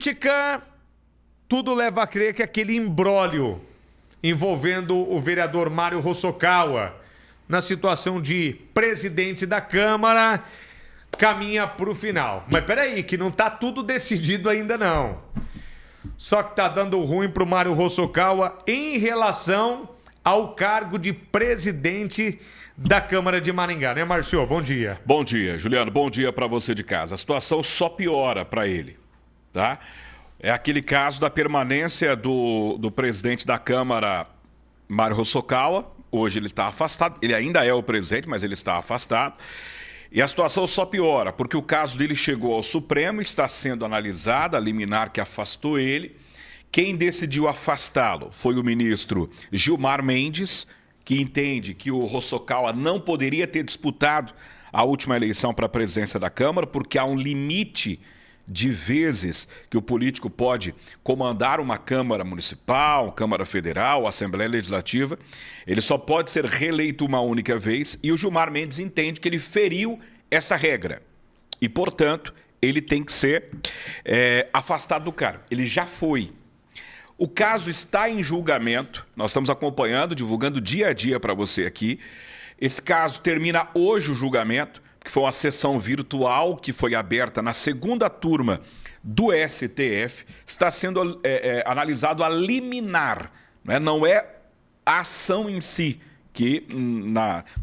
Política, tudo leva a crer que aquele imbróglio envolvendo o vereador Mário Hosokawa na situação de presidente da Câmara caminha para o final. Mas peraí, que não está tudo decidido ainda não. Só que está dando ruim para o Mário Hosokawa em relação ao cargo de presidente da Câmara de Maringá, né, Márcio? Bom dia. Bom dia, Juliano. Bom dia para você de casa. A situação só piora para ele, tá? É aquele caso da permanência do presidente da Câmara, Mário Hosokawa. Hoje ele está afastado. Ele ainda é o presidente, mas ele está afastado. E a situação só piora, porque o caso dele chegou ao Supremo, está sendo analisada, a liminar que afastou ele. Quem decidiu afastá-lo foi o ministro Gilmar Mendes, que entende que o Hosokawa não poderia ter disputado a última eleição para a presidência da Câmara, porque há um limite de vezes que o político pode comandar uma Câmara Municipal, Câmara Federal, Assembleia Legislativa. Ele só pode ser reeleito uma única vez e o Gilmar Mendes entende que ele feriu essa regra. E, portanto, ele tem que ser afastado do cargo. Ele já foi. O caso está em julgamento, nós estamos acompanhando, divulgando dia a dia para você aqui. Esse caso termina hoje o julgamento, que foi uma sessão virtual que foi aberta na segunda turma do STF. Está sendo analisado a liminar, né? Não é a ação em si, que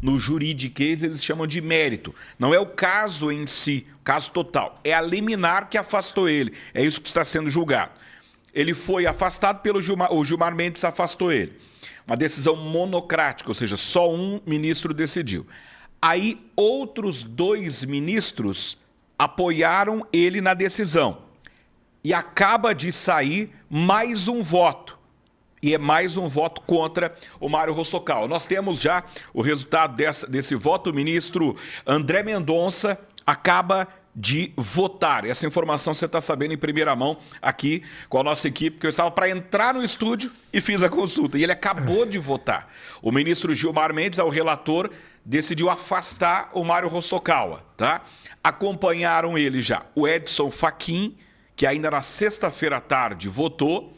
no juridiquês eles chamam de mérito. Não é o caso em si, o caso total. É a liminar que afastou ele. É isso que está sendo julgado. Ele foi afastado pelo Gilmar, o Gilmar Mendes afastou ele. Uma decisão monocrática, ou seja, só um ministro decidiu. Aí outros 2 ministros apoiaram ele na decisão. E acaba de sair mais um voto. E é mais um voto contra o Mário Hosokawa. Nós temos já o resultado desse voto. O ministro André Mendonça acaba de votar. Essa informação você está sabendo em primeira mão aqui com a nossa equipe, porque eu estava para entrar no estúdio e fiz a consulta. E ele acabou de votar. O ministro Gilmar Mendes, o relator, decidiu afastar o Mário Hosokawa, tá? Acompanharam ele já o Edson Fachin, que ainda na sexta-feira à tarde votou.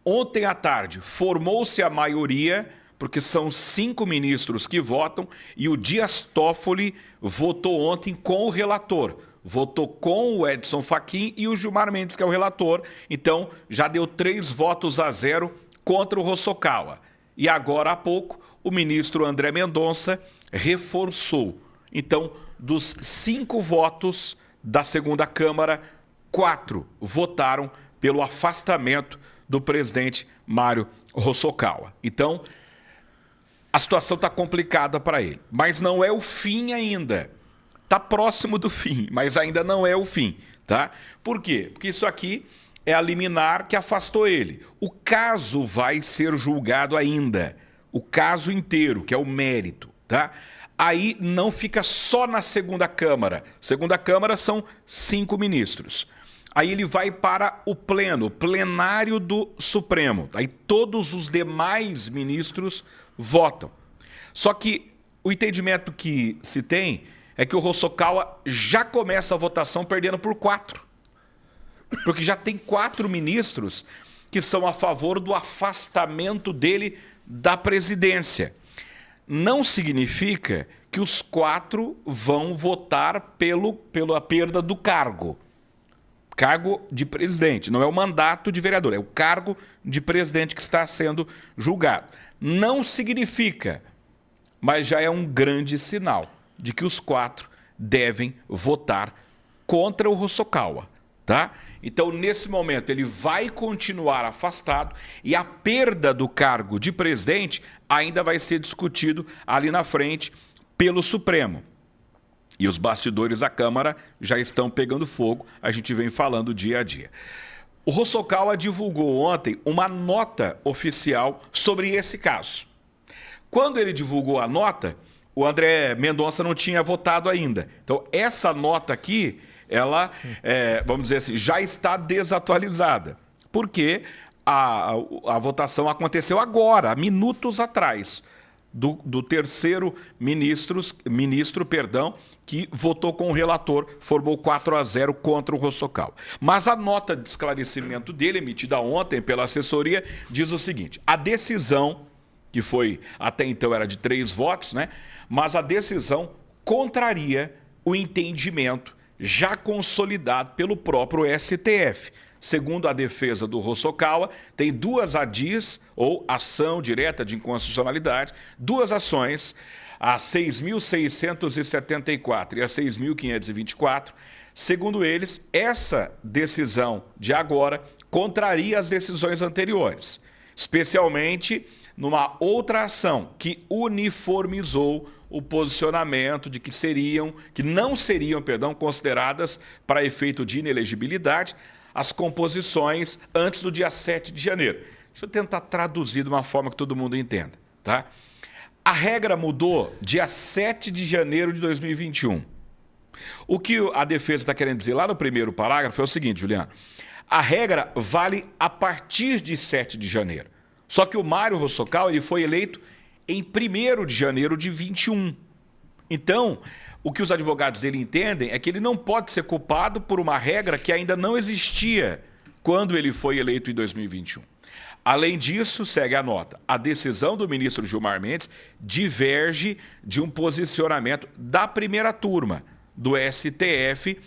Ontem à tarde formou-se a maioria, porque são 5 ministros que votam, e o Dias Toffoli votou ontem com o relator. Votou com o Edson Fachin e o Gilmar Mendes, que é o relator. Então, já deu 3-0 contra o Hosokawa. E agora há pouco, o ministro André Mendonça reforçou. Então, dos 5 votos da segunda Câmara, 4 votaram pelo afastamento do presidente Mário Hosokawa. Então, a situação está complicada para ele. Mas não é o fim ainda. Está próximo do fim, mas ainda não é o fim, tá? Por quê? Porque isso aqui é a liminar que afastou ele. O caso vai ser julgado ainda. O caso inteiro, que é o mérito, tá? Aí não fica só na segunda Câmara. Segunda Câmara são 5 ministros. Aí ele vai para o pleno, o plenário do Supremo. Aí todos os demais ministros votam. Só que o entendimento que se tem é que o Hosokawa já começa a votação perdendo por 4. Porque já tem 4 ministros que são a favor do afastamento dele da presidência. Não significa que os 4 vão votar pela perda do cargo. Cargo de presidente, não é o mandato de vereador, é o cargo de presidente que está sendo julgado. Não significa, mas já é um grande sinal de que os 4 devem votar contra o Hosokawa, tá? Então, nesse momento, ele vai continuar afastado e a perda do cargo de presidente ainda vai ser discutido ali na frente pelo Supremo. E os bastidores da Câmara já estão pegando fogo, a gente vem falando dia a dia. O Hosokawa divulgou ontem uma nota oficial sobre esse caso. Quando ele divulgou a nota, o André Mendonça não tinha votado ainda. Então, essa nota aqui, ela, vamos dizer assim, já está desatualizada. Porque a votação aconteceu agora, minutos atrás. do terceiro ministro, que votou com o relator, formou 4-0 contra o Hosokawa. Mas a nota de esclarecimento dele, emitida ontem pela assessoria, diz o seguinte: a decisão, que foi até então era de 3 votos, né? Mas a decisão contraria o entendimento já consolidado pelo próprio STF. Segundo a defesa do Hosokawa, tem 2 ADIs, ou ação direta de inconstitucionalidade, 2 ações, a 6.674 e a 6.524. Segundo eles, essa decisão de agora contraria as decisões anteriores, especialmente numa outra ação que uniformizou o posicionamento de que não seriam consideradas para efeito de inelegibilidade as composições antes do dia 7 de janeiro. Deixa eu tentar traduzir de uma forma que todo mundo entenda, tá? A regra mudou dia 7 de janeiro de 2021. O que a defesa está querendo dizer lá no primeiro parágrafo é o seguinte, Juliano: a regra vale a partir de 7 de janeiro. Só que o Mário Hosokawa ele foi eleito em 1º de janeiro de 21. Então, o que os advogados dele entendem é que ele não pode ser culpado por uma regra que ainda não existia quando ele foi eleito em 2021. Além disso, segue a nota, a decisão do ministro Gilmar Mendes diverge de um posicionamento da primeira turma do STF,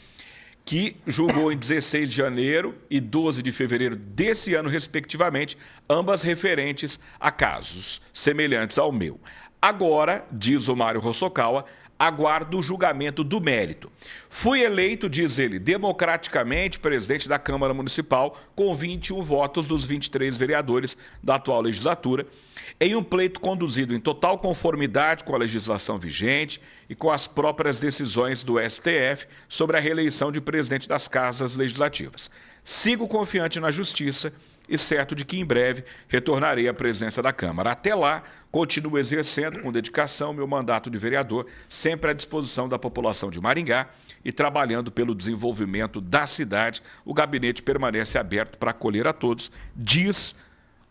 que julgou em 16 de janeiro e 12 de fevereiro desse ano, respectivamente, ambas referentes a casos semelhantes ao meu. Agora, diz o Mário Hosokawa, aguardo o julgamento do mérito. Fui eleito, diz ele, democraticamente presidente da Câmara Municipal com 21 votos dos 23 vereadores da atual legislatura, em um pleito conduzido em total conformidade com a legislação vigente e com as próprias decisões do STF sobre a reeleição de presidente das casas legislativas. Sigo confiante na justiça e certo de que em breve retornarei à presidência da Câmara. Até lá, continuo exercendo com dedicação meu mandato de vereador, sempre à disposição da população de Maringá e trabalhando pelo desenvolvimento da cidade. O gabinete permanece aberto para acolher a todos, diz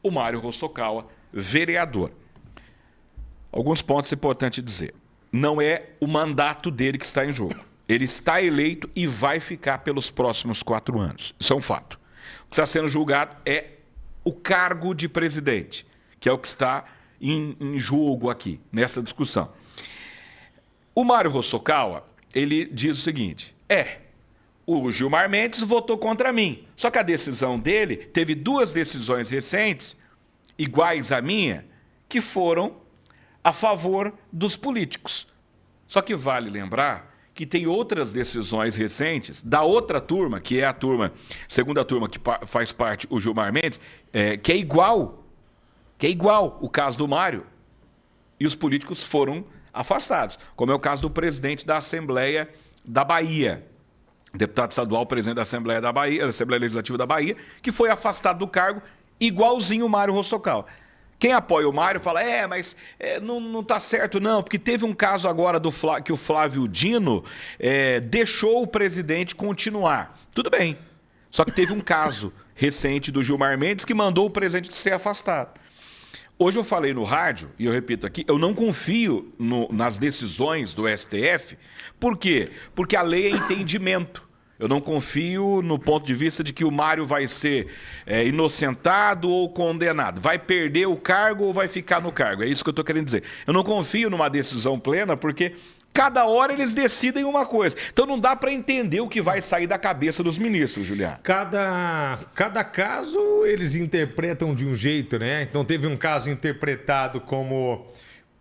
o Mário Hosokawa, vereador. Alguns pontos importantes dizer. Não é o mandato dele que está em jogo. Ele está eleito e vai ficar pelos próximos 4 anos. Isso é um fato. O que está sendo julgado é o cargo de presidente, que é o que está em jogo aqui, nessa discussão. O Mário Hosokawa, ele diz o seguinte, o Gilmar Mendes votou contra mim, só que a decisão dele teve 2 decisões recentes, iguais à minha, que foram a favor dos políticos. Só que vale lembrar que tem outras decisões recentes da outra turma, que é a turma, segunda turma que faz parte o Gilmar Mendes, que é igual o caso do Mário, e os políticos foram afastados, como é o caso do presidente da Assembleia da Bahia, deputado estadual, presidente da Assembleia da Bahia, da Assembleia Legislativa da Bahia, que foi afastado do cargo igualzinho o Mário Hosokawa. Quem apoia o Mário fala, mas não está certo não, porque teve um caso agora que o Flávio Dino deixou o presidente continuar. Tudo bem, só que teve um caso recente do Gilmar Mendes que mandou o presidente ser afastado. Hoje eu falei no rádio, e eu repito aqui, eu não confio nas decisões do STF. Por quê? Porque a lei é entendimento. Eu não confio no ponto de vista de que o Mário vai ser inocentado ou condenado. Vai perder o cargo ou vai ficar no cargo. É isso que eu estou querendo dizer. Eu não confio numa decisão plena porque cada hora eles decidem uma coisa. Então não dá para entender o que vai sair da cabeça dos ministros, Juliano. Cada caso eles interpretam de um jeito, né? Então teve um caso interpretado como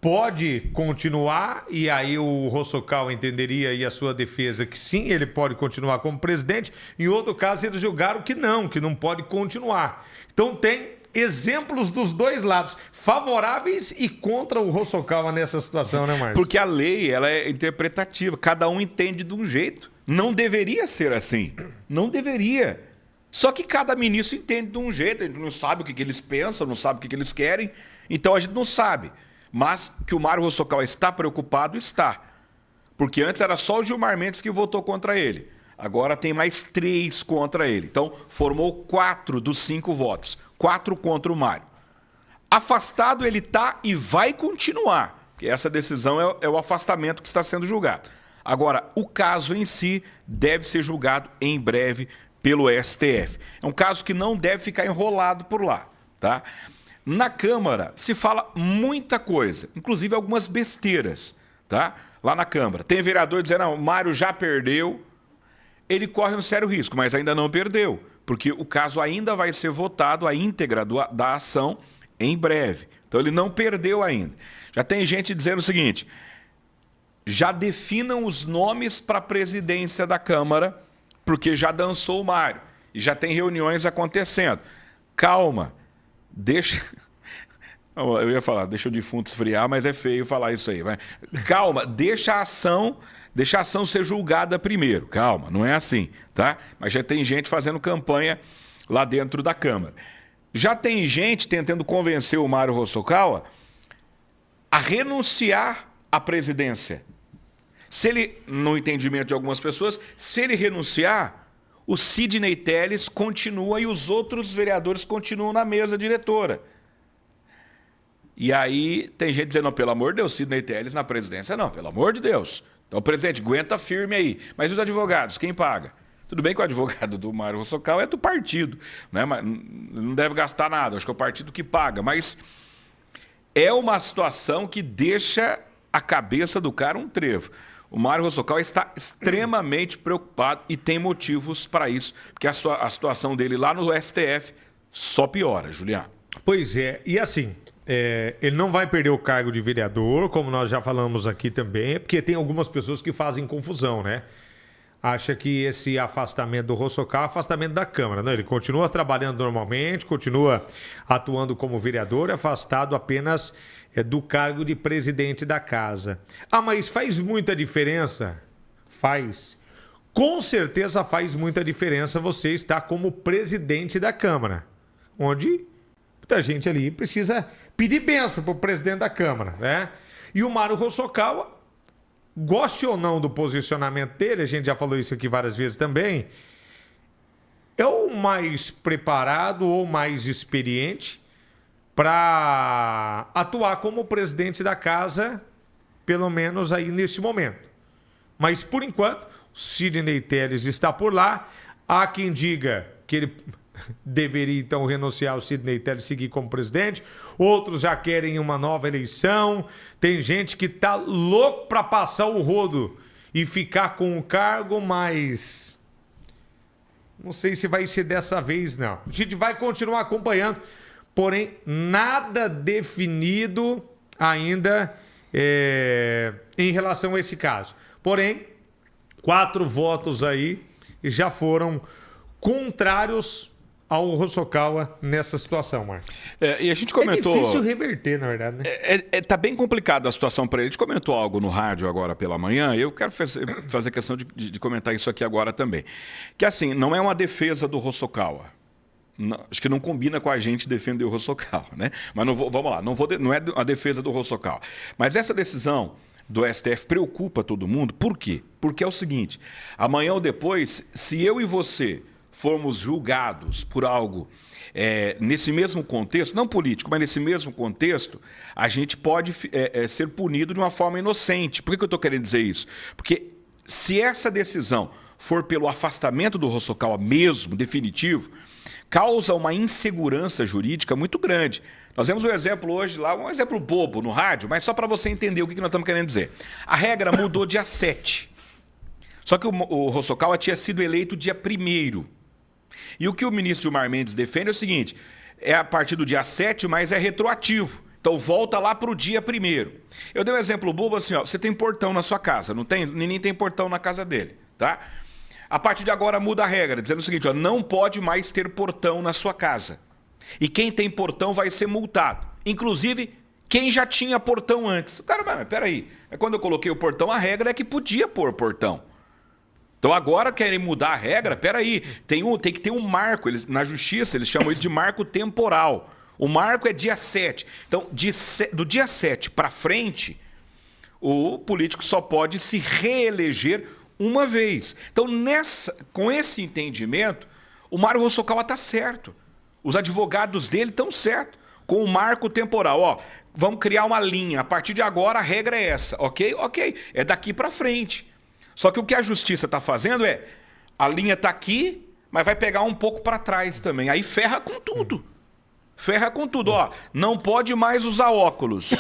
pode continuar, e aí o Hosokawa entenderia e a sua defesa que sim, ele pode continuar como presidente. Em outro caso, eles julgaram que não pode continuar. Então tem exemplos dos dois lados, favoráveis e contra o Hosokawa nessa situação, né, Márcio? Porque a lei ela é interpretativa, cada um entende de um jeito. Não deveria ser assim, não deveria. Só que cada ministro entende de um jeito, a gente não sabe o que eles pensam, não sabe o que eles querem, então a gente não sabe. Mas que o Mário Hosokawa está preocupado, está. Porque antes era só o Gilmar Mendes que votou contra ele. Agora tem mais 3 contra ele. Então, formou 4 dos 5 votos. 4 contra o Mário. Afastado ele está e vai continuar, porque essa decisão é o afastamento que está sendo julgado. Agora, o caso em si deve ser julgado em breve pelo STF. É um caso que não deve ficar enrolado por lá, tá? Na Câmara se fala muita coisa, inclusive algumas besteiras, tá? Lá na Câmara. Tem vereador dizendo, não, o Mário já perdeu. Ele corre um sério risco, mas ainda não perdeu, porque o caso ainda vai ser votado, a íntegra da ação, em breve. Então ele não perdeu ainda. Já tem gente dizendo o seguinte, já definam os nomes para a presidência da Câmara, porque já dançou o Mário e já tem reuniões acontecendo. Calma, deixa... Eu ia falar, deixa o defunto esfriar, mas é feio falar isso aí. Mas... Calma, deixa a ação ser julgada primeiro. Calma, não é assim, tá? Mas já tem gente fazendo campanha lá dentro da Câmara. Já tem gente tentando convencer o Mário Hosokawa a renunciar à presidência. Se ele, no entendimento de algumas pessoas, se ele renunciar, o Sidney Telles continua e os outros vereadores continuam na mesa diretora. E aí tem gente dizendo, não, pelo amor de Deus, Sidney Telles na presidência, não, pelo amor de Deus. Então, presidente, aguenta firme aí. Mas e os advogados, quem paga? Tudo bem que o advogado do Mário Hosokawa é do partido, né? Mas não deve gastar nada, acho que é o partido que paga. Mas é uma situação que deixa a cabeça do cara um trevo. O Mário Hosokawa está extremamente preocupado e tem motivos para isso, porque a situação dele lá no STF só piora, Juliano. Pois é, e assim, ele não vai perder o cargo de vereador, como nós já falamos aqui também, porque tem algumas pessoas que fazem confusão, né? Acha que esse afastamento do Hosokawa é afastamento da Câmara. Não, ele continua trabalhando normalmente, continua atuando como vereador, afastado apenas do cargo de presidente da casa. Ah, mas faz muita diferença? Faz. Com certeza faz muita diferença você estar como presidente da Câmara, onde muita gente ali precisa pedir bênção para o presidente da Câmara, né? E o Mário Hosokawa, goste ou não do posicionamento dele, a gente já falou isso aqui várias vezes também, é o mais preparado ou mais experiente para atuar como presidente da casa, pelo menos aí nesse momento. Mas, por enquanto, o Sidney Telles está por lá. Há quem diga que ele deveria, então, renunciar ao Sidney Telles e seguir como presidente. Outros já querem uma nova eleição. Tem gente que está louco para passar o rodo e ficar com o cargo, mas não sei se vai ser dessa vez, não. A gente vai continuar acompanhando, porém, nada definido ainda em relação a esse caso. Porém, 4 votos aí já foram contrários ao Hosokawa nessa situação, Marcos. E a gente comentou... É difícil reverter, na verdade, né? Tá bem complicada a situação para ele. A gente comentou algo no rádio agora pela manhã, e eu quero fazer questão de comentar isso aqui agora também. Que assim, não é uma defesa do Hosokawa. Não, acho que não combina com a gente defender o Hosokawa, né? Mas vamos lá, não é a defesa do Hosokawa. Mas essa decisão do STF preocupa todo mundo. Por quê? Porque é o seguinte, amanhã ou depois, se eu e você formos julgados por algo nesse mesmo contexto, não político, mas nesse mesmo contexto, a gente pode ser punido de uma forma inocente. Por que eu estou querendo dizer isso? Porque se essa decisão for pelo afastamento do Hosokawa mesmo, definitivo, causa uma insegurança jurídica muito grande. Nós vemos um exemplo hoje lá, um exemplo bobo no rádio, mas só para você entender o que nós estamos querendo dizer. A regra mudou dia 7. Só que o Hosokawa tinha sido eleito dia 1º. E o que o ministro Gilmar Mendes defende é o seguinte, é a partir do dia 7, mas é retroativo. Então volta lá para o dia 1º. Eu dei um exemplo bobo assim, ó, você tem portão na sua casa, não tem? Ninguém tem portão na casa dele, tá? A partir de agora muda a regra, dizendo o seguinte, ó, não pode mais ter portão na sua casa. E quem tem portão vai ser multado. Inclusive, quem já tinha portão antes. O cara, mas peraí, quando eu coloquei o portão, a regra é que podia pôr portão. Então agora querem mudar a regra? Peraí, tem que ter um marco. Na justiça eles chamam isso de marco temporal. O marco é dia 7. Então, do dia 7 para frente, o político só pode se reeleger uma vez. Então, com esse entendimento, o Mário Hosokawa está certo. Os advogados dele estão certos. com o marco temporal. Ó, vamos criar uma linha. A partir de agora a regra é essa, ok? Ok. É daqui para frente. Só que o que a justiça está fazendo é, a linha está aqui, mas vai pegar um pouco para trás também. Aí ferra com tudo. Ferra com tudo. Ó, não pode mais usar óculos.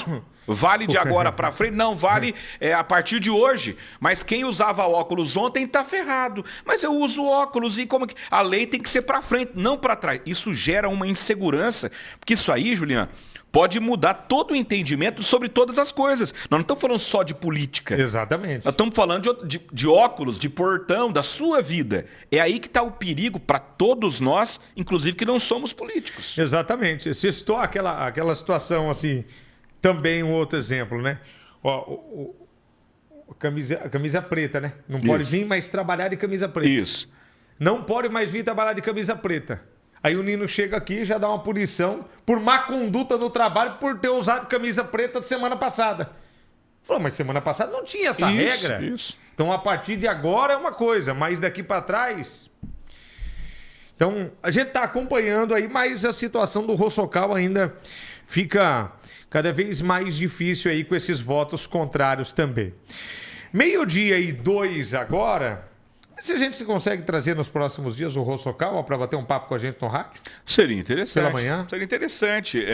Vale de agora para frente? Não, vale a partir de hoje. Mas quem usava óculos ontem tá ferrado. Mas eu uso óculos e como que... A lei tem que ser para frente, não para trás. Isso gera uma insegurança. Porque isso aí, Juliano, pode mudar todo o entendimento sobre todas as coisas. Nós não estamos falando só de política. Exatamente. Nós estamos falando de óculos, de portão, da sua vida. É aí que está o perigo para todos nós, inclusive que não somos políticos. Exatamente. Você citou aquela situação assim, também um outro exemplo, né? Ó, a camisa preta, né? Não pode Isso. vir mais trabalhar de camisa preta. Isso. Não pode mais vir trabalhar de camisa preta. Aí o Nino chega aqui e já dá uma punição por má conduta no trabalho por ter usado camisa preta semana passada. Falou, mas semana passada não tinha essa regra. Isso. Então, a partir de agora é uma coisa, mas daqui para trás... Então, a gente está acompanhando aí, mas a situação do Roçocal ainda fica cada vez mais difícil aí com esses votos contrários também. 12:02 agora. Se a gente consegue trazer nos próximos dias o Roçocal para bater um papo com a gente no rádio? Seria interessante. Pela manhã? Seria interessante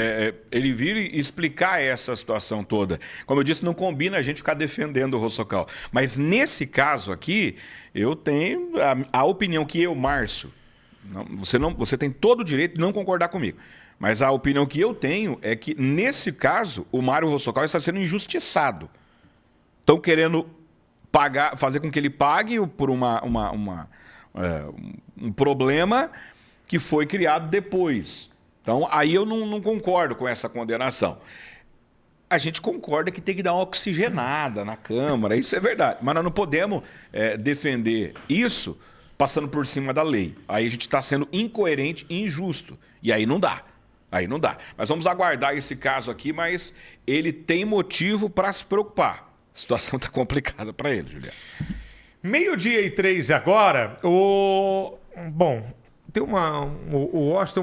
ele vir e explicar essa situação toda. Como eu disse, não combina a gente ficar defendendo o Roçocal. Mas nesse caso aqui, eu tenho a opinião que eu, Márcio, você tem todo o direito de não concordar comigo. Mas a opinião que eu tenho é que, nesse caso, o Mário Roçocal está sendo injustiçado. Estão querendo fazer com que ele pague por um problema que foi criado depois. Então, aí eu não concordo com essa condenação. A gente concorda que tem que dar uma oxigenada na Câmara, isso é verdade. Mas nós não podemos defender isso passando por cima da lei. Aí a gente está sendo incoerente e injusto. E aí não dá. Aí não dá. Mas vamos aguardar esse caso aqui, mas ele tem motivo para se preocupar. A situação está complicada para ele, Juliano. 12:03 agora. Bom, tem o Washington